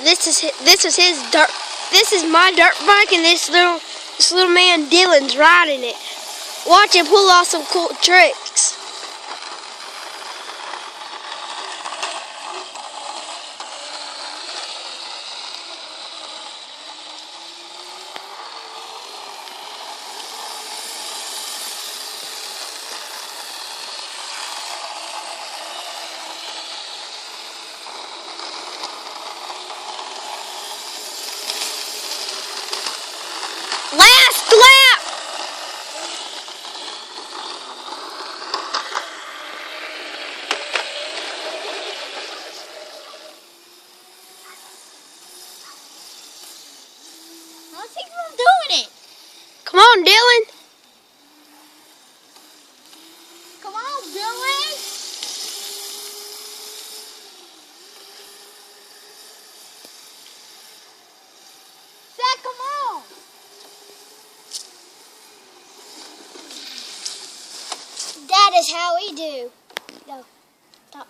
This is his dirt. This is my dirt bike, and this little man Dylan's riding it. Watch him pull off some cool tricks. Last lap! I think I'm doing it. Come on, Dylan. Come on, Dylan. Zach, come on. That is how we do. Go. Stop.